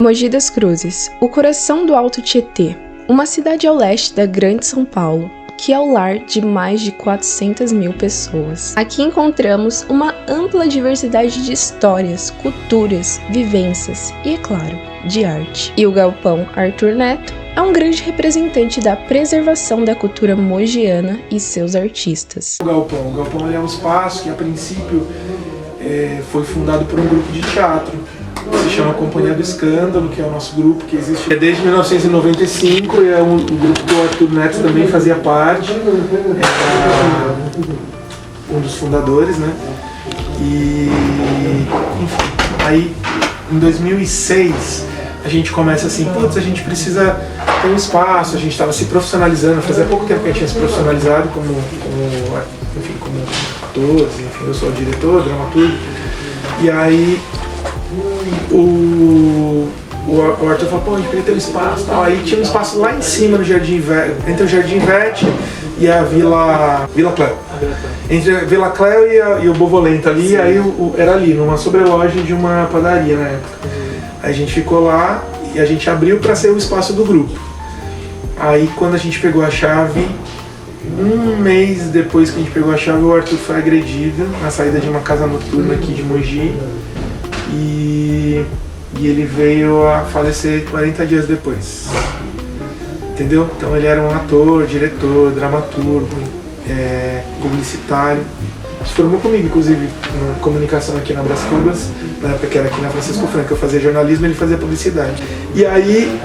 Mogi das Cruzes, o coração do Alto Tietê, uma cidade ao leste da Grande São Paulo, que é o lar de mais de 400 mil pessoas. Aqui encontramos uma ampla diversidade de histórias, culturas, vivências e, é claro, de arte. E o Galpão Arthur Neto é um grande representante da preservação da cultura mogiana e seus artistas. O Galpão é um espaço que, a princípio, foi fundado por um grupo de teatro. Se chama Companhia do Escândalo, que é o nosso grupo que existe desde 1995 e é um grupo que o Arthur Neto também fazia parte, um dos fundadores, né? E, enfim, aí em 2006 a gente começa assim, putz, a gente precisa ter um espaço, a gente estava se profissionalizando, fazia pouco tempo que a gente tinha se profissionalizado como atores, enfim, eu sou o diretor, dramaturgo, e aí o Arthur falou, pô, a gente queria ter um espaço, tal. Aí tinha um espaço lá em cima no Jardim Vete, entre o Jardim Vete e a Vila Cléo. Entre a Vila Cléo e o Bovolento ali, aí era ali, numa sobreloja de uma padaria na época. Aí a gente ficou lá e a gente abriu para ser o espaço do grupo. Aí quando a gente pegou a chave, um mês depois que a gente pegou a chave, o Arthur foi agredido na saída de uma casa noturna aqui de Mogi. E ele veio a falecer 40 dias depois, entendeu? Então ele era um ator, diretor, dramaturgo, publicitário. Se formou comigo, inclusive, na comunicação aqui na Brás Cubas, na época que era aqui na Francisco Franco, eu fazia jornalismo e ele fazia publicidade. E aí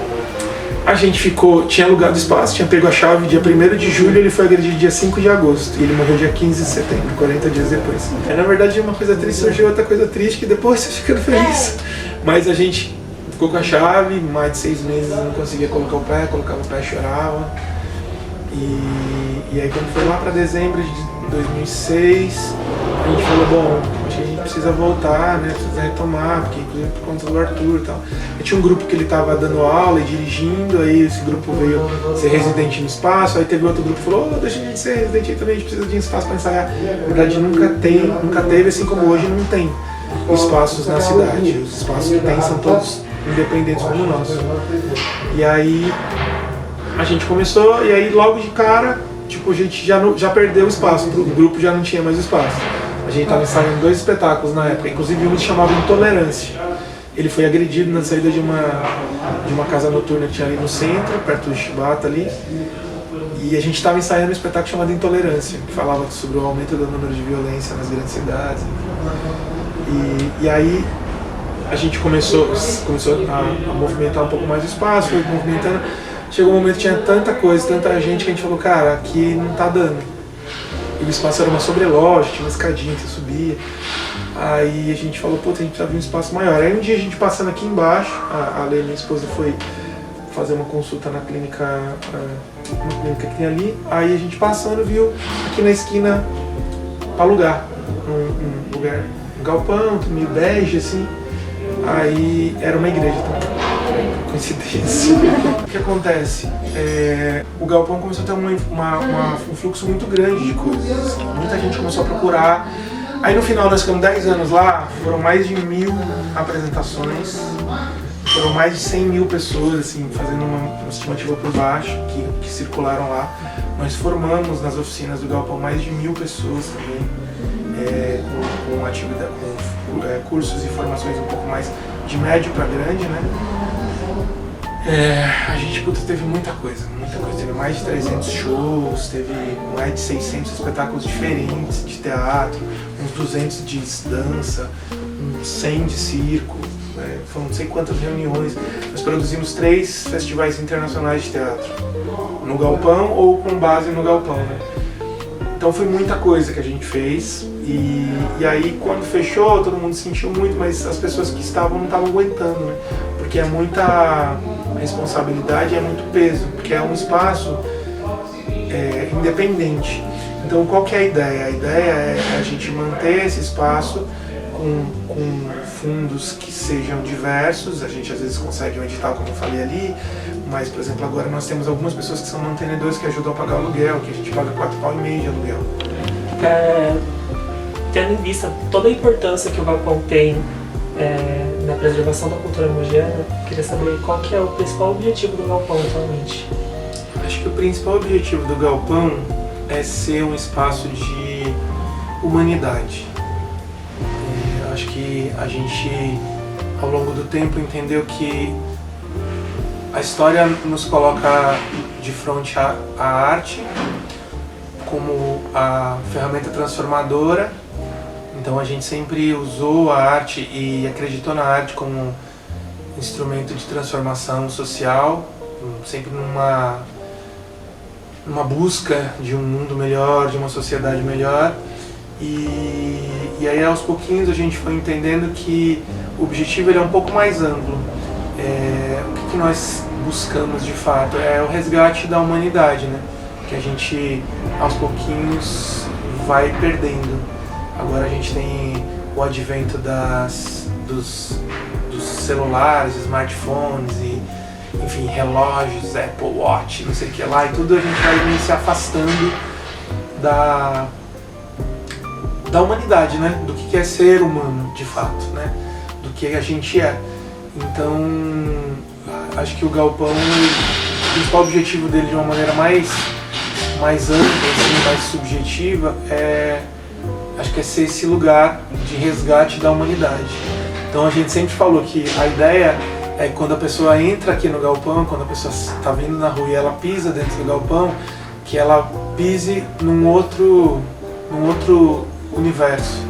a gente tinha alugado espaço, tinha pego a chave dia 1º de julho, ele foi agredido dia 5 de agosto e ele morreu dia 15 de setembro, 40 dias depois. Na verdade, uma coisa triste surgiu outra coisa triste que depois você fica feliz. Mas a gente ficou com a chave, mais de 6 meses não conseguia colocar o pé, colocava o pé e chorava. E aí quando foi lá para dezembro de 2006, a gente falou, bom, acho que a gente precisa voltar, né, precisa retomar, porque inclusive por conta do Arthur e tal. E tinha um grupo que ele estava dando aula e dirigindo, aí esse grupo veio ser residente no espaço, aí teve outro grupo que falou, oh, deixa a gente ser residente aí também, a gente precisa de um espaço para ensaiar. Na verdade nunca teve, assim como hoje não tem espaços na cidade. Os espaços que tem são todos independentes como o nosso. E aí a gente começou, e aí logo de cara, tipo, a gente já perdeu o espaço, o grupo já não tinha mais espaço. A gente estava ensaiando 2 espetáculos na época, inclusive um se chamava Intolerância. Ele foi agredido na saída de uma casa noturna que tinha ali no centro, perto do Chibata ali. E a gente estava ensaiando um espetáculo chamado Intolerância, que falava sobre o aumento do número de violência nas grandes cidades. E aí a gente começou a movimentar um pouco mais o espaço, foi movimentando. Chegou um momento que tinha tanta coisa, tanta gente, que a gente falou, cara, aqui não tá dando. E o espaço era uma sobreloja, tinha uma escadinha que você subia. Aí a gente falou, pô, a gente precisa de um espaço maior. Aí um dia a gente passando aqui embaixo, a Lê, minha esposa, foi fazer uma consulta na clínica que tem ali. Aí a gente passando viu aqui na esquina para alugar um lugar, um galpão, meio bege assim. Aí era uma igreja também. Coincidência. O que acontece? O galpão começou a ter um fluxo muito grande de coisas. Muita gente começou a procurar. Aí no final nós ficamos 10 anos lá, foram mais de 1000 apresentações, foram mais de 100 mil pessoas, assim, fazendo uma estimativa por baixo, que circularam lá. Nós formamos nas oficinas do galpão mais de 1000 pessoas também, com atividade, com cursos e formações um pouco mais de médio para grande, né? A gente teve muita coisa, teve mais de 300 shows, teve mais de 600 espetáculos diferentes de teatro, uns 200 de dança, uns 100 de circo, foram não sei quantas reuniões. Nós produzimos 3 festivais internacionais de teatro, no galpão ou com base no galpão, né? Então foi muita coisa que a gente fez e aí quando fechou todo mundo sentiu muito, mas as pessoas que estavam não estavam aguentando, né? Porque é muita responsabilidade, é muito peso, porque é um espaço independente. Então qual que é a ideia? A ideia é a gente manter esse espaço com fundos que sejam diversos. A gente às vezes consegue um edital, como eu falei ali, mas por exemplo agora nós temos algumas pessoas que são mantenedores que ajudam a pagar o aluguel, que a gente paga R$4,5 de aluguel. Tendo em vista toda a importância que o galpão tem na preservação da cultura mogiana, queria saber qual que é o principal objetivo do Galpão atualmente. Acho que o principal objetivo do Galpão é ser um espaço de humanidade. Acho que a gente, ao longo do tempo, entendeu que a história nos coloca de frente à arte como a ferramenta transformadora. Então a gente sempre usou a arte e acreditou na arte como instrumento de transformação social, sempre numa busca de um mundo melhor, de uma sociedade melhor. E aí aos pouquinhos a gente foi entendendo que o objetivo ele é um pouco mais amplo. O que nós buscamos de fato é o resgate da humanidade, né? Que a gente aos pouquinhos vai perdendo. Agora a gente tem o advento dos celulares, smartphones e, enfim, relógios, Apple Watch, não sei o que lá, e tudo a gente vai meio se afastando da humanidade, né? Do que é ser humano, de fato, né? Do que a gente é. Então, acho que o Galpão, o principal objetivo dele de uma maneira mais ampla, assim, mais subjetiva, acho que é ser esse lugar de resgate da humanidade. Então a gente sempre falou que a ideia é quando a pessoa entra aqui no Galpão, quando a pessoa está vindo na rua e ela pisa dentro do Galpão, que ela pise num outro universo.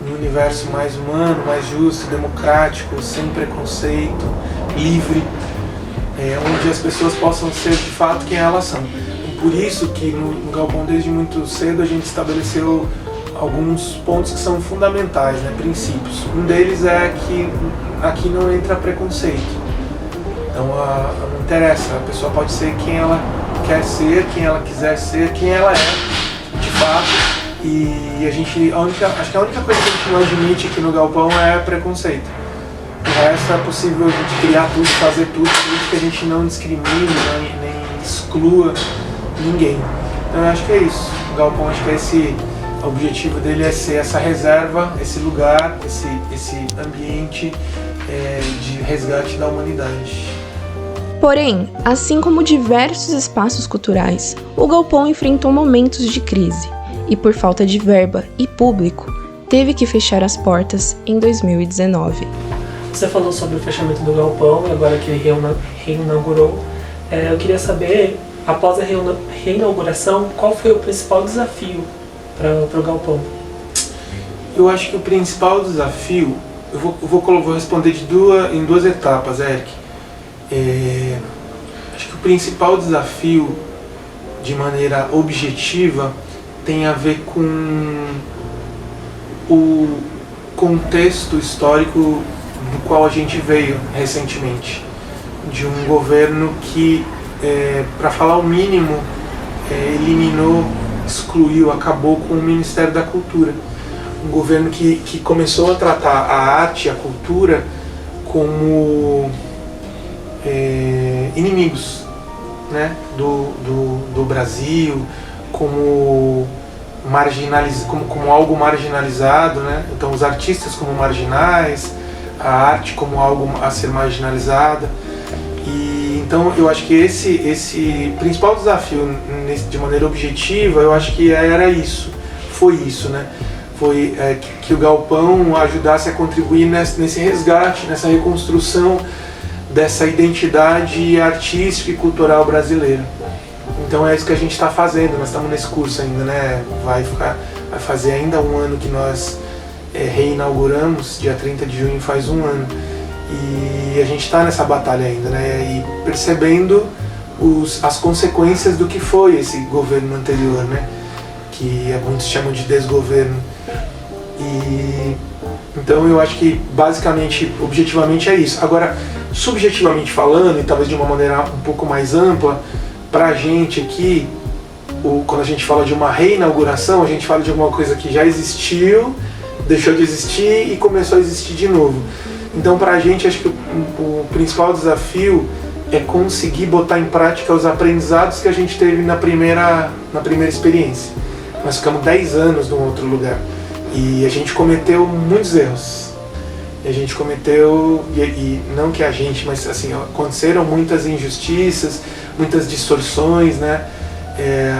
Um universo mais humano, mais justo, democrático, sem preconceito, livre, onde as pessoas possam ser de fato quem elas são. E por isso que no Galpão, desde muito cedo, a gente estabeleceu alguns pontos que são fundamentais, né, princípios. Um deles é que aqui não entra preconceito. Então não interessa, a pessoa pode ser quem ela quer ser, quem ela quiser ser, quem ela é, de fato. E acho que a única coisa que a gente não admite aqui no Galpão é preconceito. O resto é possível a gente criar tudo, fazer tudo, por isso que a gente não discrimine, nem exclua ninguém. Então eu acho que é isso. O Galpão, acho que o objetivo dele é ser essa reserva, esse lugar, esse ambiente de resgate da humanidade. Porém, assim como diversos espaços culturais, o Galpão enfrentou momentos de crise e, por falta de verba e público, teve que fechar as portas em 2019. Você falou sobre o fechamento do Galpão e agora que ele reinaugurou. Eu queria saber, após a reinauguração, qual foi o principal desafio para o Galpão? Eu acho que o principal desafio, eu vou responder em duas etapas, Eric. Acho que o principal desafio, de maneira objetiva, tem a ver com o contexto histórico do qual a gente veio recentemente, de um governo que, para falar o mínimo, eliminou, excluiu, acabou com o Ministério da Cultura. Um governo que começou a tratar a arte e a cultura como inimigos, né, do Brasil, como algo marginalizado, né? Então os artistas como marginais, a arte como algo a ser marginalizada. E então eu acho que esse principal desafio, de maneira objetiva, eu acho que foi isso, né? Foi que o Galpão ajudasse a contribuir nesse resgate, nessa reconstrução dessa identidade artística e cultural brasileira. Então é isso que a gente está fazendo, nós estamos nesse curso ainda, né? Vai fazer ainda um ano que nós reinauguramos, dia 30 de junho faz um ano. E a gente está nessa batalha ainda, né? E percebendo as consequências do que foi esse governo anterior, né? Que muitos chamam de desgoverno. E então eu acho que basicamente, objetivamente é isso. Agora, subjetivamente falando, e talvez de uma maneira um pouco mais ampla, pra gente aqui, quando a gente fala de uma reinauguração, a gente fala de alguma coisa que já existiu, deixou de existir e começou a existir de novo. Então pra gente, acho que o principal desafio é conseguir botar em prática os aprendizados que a gente teve na primeira experiência. Nós ficamos 10 anos num outro lugar e a gente cometeu muitos erros. E a gente cometeu, e não que a gente, mas assim, aconteceram muitas injustiças, muitas distorções, né?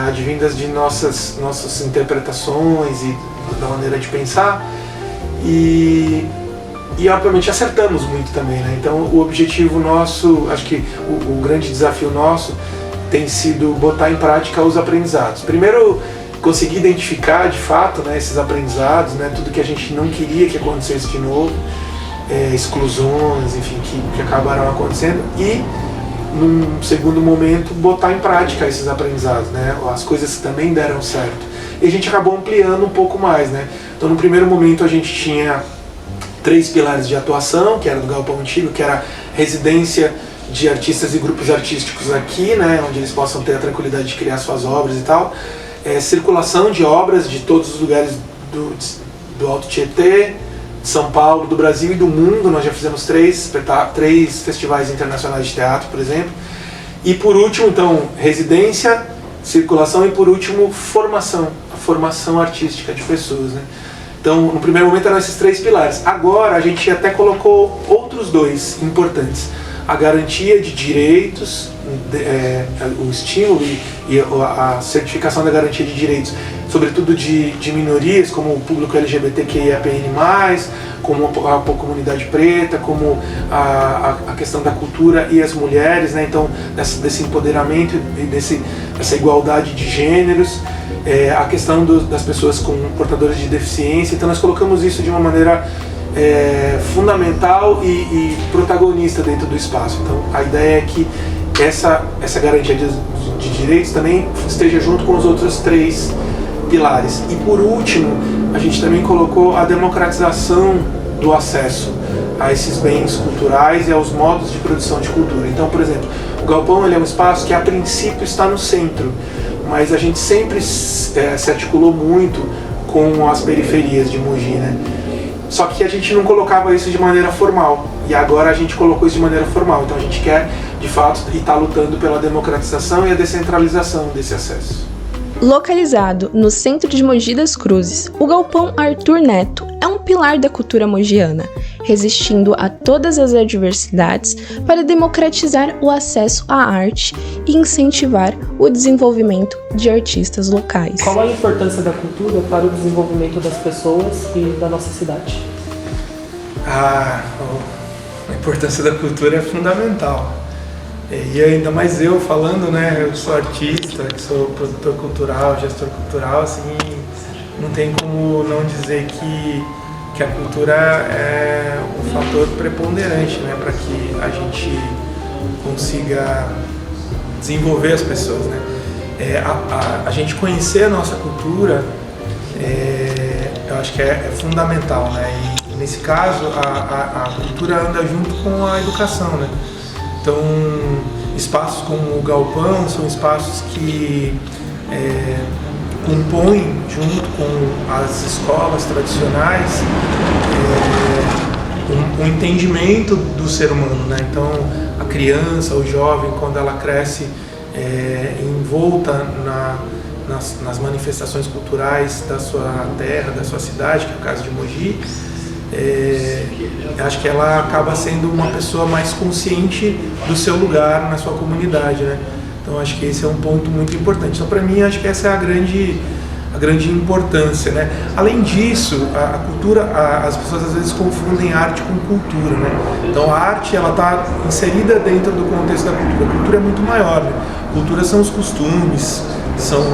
Advindas de nossas interpretações e da maneira de pensar. E obviamente acertamos muito também, né? Então o objetivo nosso, acho que o grande desafio nosso tem sido botar em prática os aprendizados. Primeiro, conseguir identificar de fato, né, esses aprendizados, né, tudo que a gente não queria que acontecesse de novo, exclusões, enfim, que acabaram acontecendo, e num segundo momento botar em prática esses aprendizados, né, as coisas que também deram certo. E a gente acabou ampliando um pouco mais, né? Então no primeiro momento a gente tinha 3 pilares de atuação, que era do Galpão Antigo, que era residência de artistas e grupos artísticos aqui, né, onde eles possam ter a tranquilidade de criar suas obras e tal. Circulação de obras de todos os lugares do Alto Tietê, de São Paulo, do Brasil e do mundo. Nós já fizemos 3 festivais internacionais de teatro, por exemplo. E por último, então, residência, circulação e por último, formação, a formação artística de pessoas, né? Então, no primeiro momento eram esses 3 pilares. Agora a gente até colocou outros 2 importantes. A garantia de direitos, o estímulo e a certificação da garantia de direitos, sobretudo de minorias, como o público LGBTQIAPN+, como a comunidade preta, como a questão da cultura e as mulheres, né? Então, desse empoderamento e dessa igualdade de gêneros, a questão das pessoas portadoras de deficiência. Então, nós colocamos isso de uma maneira fundamental e protagonista dentro do espaço. Então a ideia é que essa garantia de direitos também esteja junto com os outros 3 pilares. E por último, a gente também colocou a democratização do acesso a esses bens culturais e aos modos de produção de cultura. Então, por exemplo, o Galpão ele é um espaço que a princípio está no centro, mas a gente sempre se articulou muito com as periferias de Mogi, né? Só que a gente não colocava isso de maneira formal, e agora a gente colocou isso de maneira formal. Então a gente quer, de fato, estar lutando pela democratização e a descentralização desse acesso. Localizado no centro de Mogi das Cruzes, o Galpão Arthur Neto é um pilar da cultura mogiana, resistindo a todas as adversidades para democratizar o acesso à arte e incentivar o desenvolvimento de artistas locais. Qual a importância da cultura para o desenvolvimento das pessoas e da nossa cidade? A importância da cultura é fundamental. E ainda mais eu falando, né, eu sou artista, sou produtor cultural, gestor cultural, assim, não tem como não dizer que a cultura é um fator preponderante, né, para que a gente consiga desenvolver as pessoas, né. A gente conhecer a nossa cultura, eu acho que é fundamental, né, e nesse caso a cultura anda junto com a educação, né. Então, espaços como o Galpão são espaços que compõem, junto com as escolas tradicionais, um entendimento do ser humano, né? Então, a criança, o jovem, quando ela cresce envolta nas manifestações culturais da sua terra, da sua cidade, que é o caso de Mogi, acho que ela acaba sendo uma pessoa mais consciente do seu lugar na sua comunidade, né? Então acho que esse é um ponto muito importante. Então para mim acho que essa é a grande importância, né? Além disso, a cultura, as pessoas às vezes confundem arte com cultura, né? Então a arte ela está inserida dentro do contexto da cultura. A cultura é muito maior, né? Cultura são os costumes, são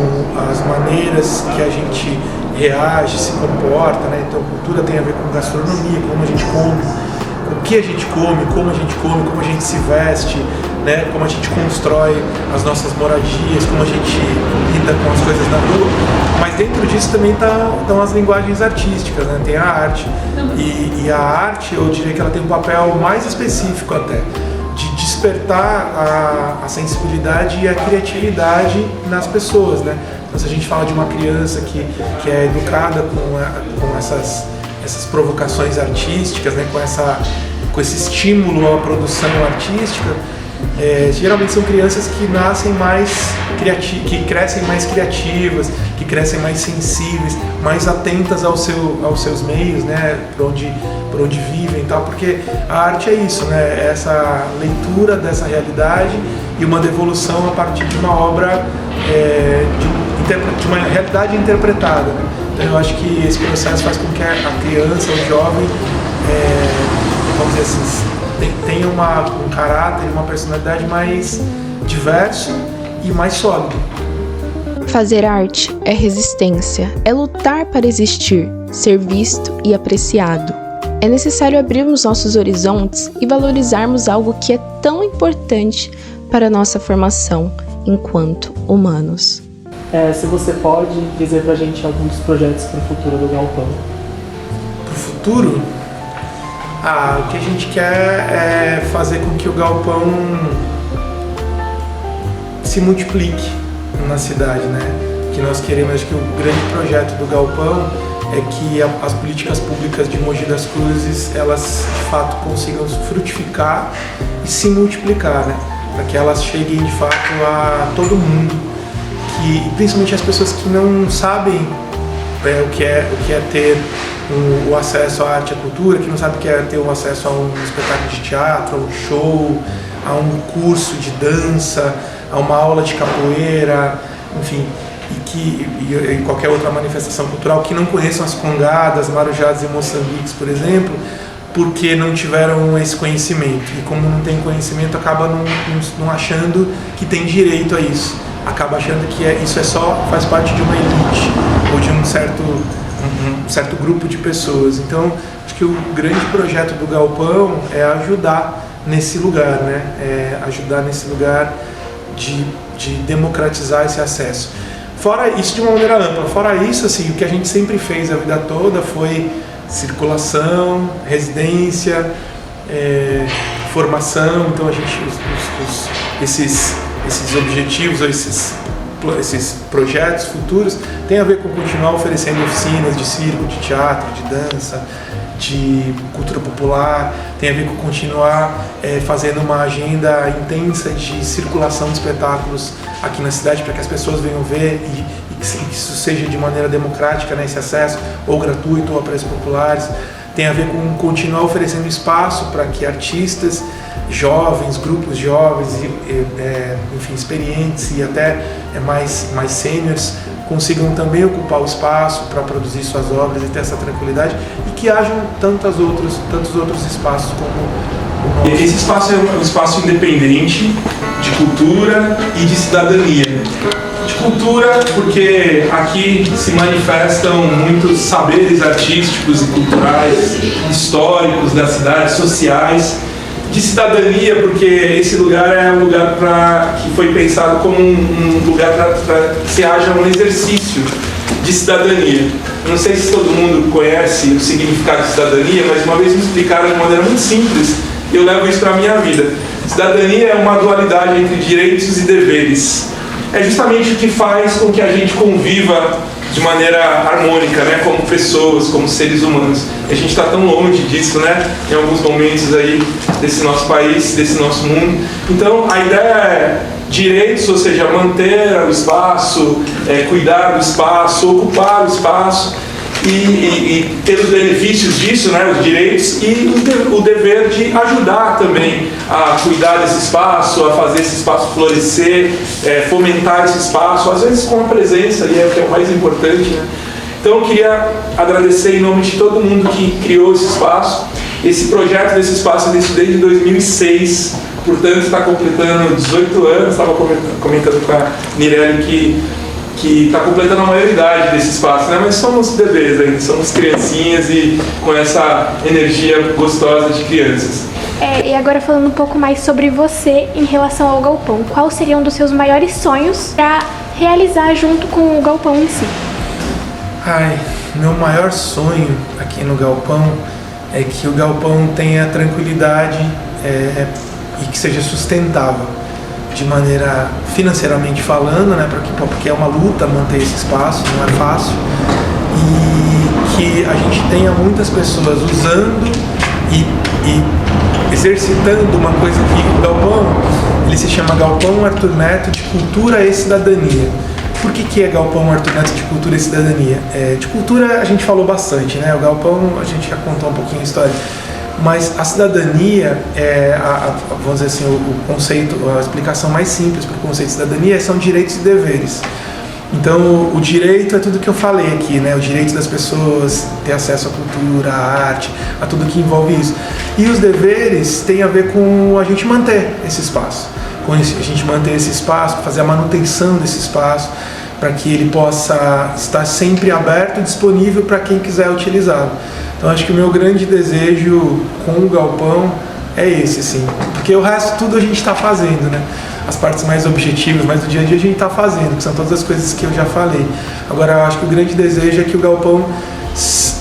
as maneiras que a gente reage, se comporta, né? Então cultura tem a ver com gastronomia, como a gente come, o que a gente come, como a gente se veste, né? Como a gente constrói as nossas moradias, como a gente lida com as coisas na rua. Mas dentro disso também estão as linguagens artísticas, né? Tem a arte. E a arte, eu diria que ela tem um papel mais específico até, de despertar a sensibilidade e a criatividade nas pessoas, né? Então, se a gente fala de uma criança que é educada com essas provocações artísticas, né? com esse estímulo à produção artística, Geralmente são crianças que nascem que crescem mais criativas, que crescem mais sensíveis, mais atentas aos seus meios, né, por onde vivem e tal, porque a arte é isso, né, é essa leitura dessa realidade e uma devolução a partir de uma obra, de uma realidade interpretada, né? Então eu acho que esse processo faz com que a criança, o jovem, vamos dizer assim, tenha um caráter, uma personalidade mais diverso e mais sólido. Fazer arte é resistência, é lutar para existir, ser visto e apreciado. É necessário abrirmos nossos horizontes e valorizarmos algo que é tão importante para a nossa formação enquanto humanos. Se você pode dizer pra gente alguns dos projetos para o futuro do Galpão. Para o futuro? O que a gente quer é fazer com que o Galpão se multiplique na cidade, né? O que nós queremos, acho que o grande projeto do Galpão é que as políticas públicas de Mogi das Cruzes, elas de fato consigam frutificar e se multiplicar, né? Para que elas cheguem de fato a todo mundo, e principalmente as pessoas que não sabem o que é ter o acesso à arte e à cultura, que não sabem o que é ter o acesso a um espetáculo de teatro, a um show, a um curso de dança, a uma aula de capoeira, enfim, e qualquer outra manifestação cultural, que não conheçam as congadas, marujadas e moçambiques, por exemplo, porque não tiveram esse conhecimento. E como não tem conhecimento, acaba não achando que tem direito a isso. Acaba achando que isso faz parte de uma elite ou de um certo grupo de pessoas. Então, acho que o grande projeto do Galpão é ajudar nesse lugar, né? Ajudar nesse lugar de democratizar esse acesso. Fora isso, de uma maneira ampla. Fora isso, assim, o que a gente sempre fez a vida toda foi circulação, residência, formação. Então, a gente esses objetivos, esses projetos futuros têm a ver com continuar oferecendo oficinas de circo, de teatro, de dança, de cultura popular, tem a ver com continuar fazendo uma agenda intensa de circulação de espetáculos aqui na cidade para que as pessoas venham ver e que isso seja de maneira democrática, né, esse acesso, ou gratuito ou a preços populares. Tem a ver com continuar oferecendo espaço para que artistas jovens, grupos jovens, enfim, experientes e até mais sêniores consigam também ocupar o espaço para produzir suas obras e ter essa tranquilidade, e que hajam tantos outros espaços como o nosso. Esse espaço é um espaço independente de cultura e de cidadania. De cultura, porque aqui se manifestam muitos saberes artísticos e culturais, históricos da cidade, sociais. De cidadania, porque esse lugar é um lugar que foi pensado como um lugar para que se haja um exercício de cidadania. Eu não sei se todo mundo conhece o significado de cidadania, mas uma vez me explicaram de maneira muito simples e eu levo isso para a minha vida. Cidadania é uma dualidade entre direitos e deveres. É justamente o que faz com que a gente conviva de maneira harmônica, né, como pessoas, como seres humanos. A gente está tão longe disso, né, em alguns momentos aí desse nosso país, desse nosso mundo. Então, a ideia é direitos, ou seja, manter o espaço, cuidar do espaço, ocupar o espaço e ter os benefícios disso, né, os direitos, e o dever de ajudar também a cuidar desse espaço, a fazer esse espaço florescer, fomentar esse espaço, às vezes com a presença, e é o que é o mais importante, né? Então eu queria agradecer em nome de todo mundo que criou esse espaço. Esse projeto desse espaço existe desde 2006, portanto está completando 18 anos, estava comentando com a Mirelle que está completando a maioridade desse espaço, né? Mas somos bebês ainda, somos criancinhas e com essa energia gostosa de crianças. E agora falando um pouco mais sobre você em relação ao Galpão, qual seria um dos seus maiores sonhos para realizar junto com o Galpão em si? Meu maior sonho aqui no Galpão é que o Galpão tenha tranquilidade e que seja sustentável, de maneira financeiramente falando, né, porque é uma luta manter esse espaço, não é fácil, e que a gente tenha muitas pessoas usando e exercitando uma coisa que o Galpão chama Galpão Arthur Neto de Cultura e Cidadania. Por que é Galpão Arthur Neto de Cultura e Cidadania? De cultura a gente falou bastante, né? O galpão a gente já contou um pouquinho a história. Mas a cidadania, vamos dizer assim, o conceito, a explicação mais simples para o conceito de cidadania são direitos e deveres. Então, o direito é tudo que eu falei aqui, né? O direito das pessoas ter acesso à cultura, à arte, a tudo que envolve isso. E os deveres têm a ver com a gente manter esse espaço. Com a gente manter esse espaço, fazer a manutenção desse espaço, para que ele possa estar sempre aberto e disponível para quem quiser utilizá-lo. Então, acho que o meu grande desejo com o galpão é esse, sim. Porque o resto tudo a gente está fazendo, né? As partes mais objetivas, mais do dia a dia a gente está fazendo, que são todas as coisas que eu já falei. Agora, eu acho que o grande desejo é que o galpão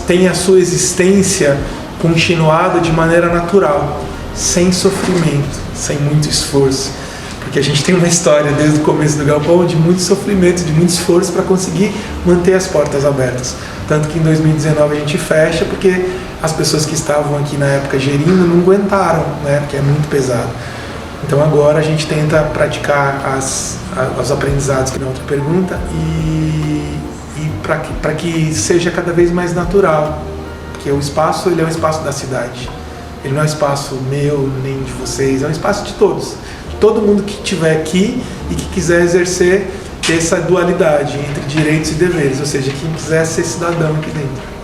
tenha a sua existência continuada de maneira natural, sem sofrimento, sem muito esforço. Porque a gente tem uma história desde o começo do galpão de muito sofrimento, de muito esforço para conseguir manter as portas abertas. Tanto que em 2019 a gente fecha porque as pessoas que estavam aqui na época gerindo não aguentaram, né? Porque é muito pesado. Então agora a gente tenta praticar os aprendizados que na outra pergunta e para que seja cada vez mais natural, porque o espaço ele é um espaço da cidade, ele não é um espaço meu nem de vocês, é um espaço de todos, de todo mundo que estiver aqui e que quiser exercer essa dualidade entre direitos e deveres, ou seja, quem quiser ser cidadão aqui dentro.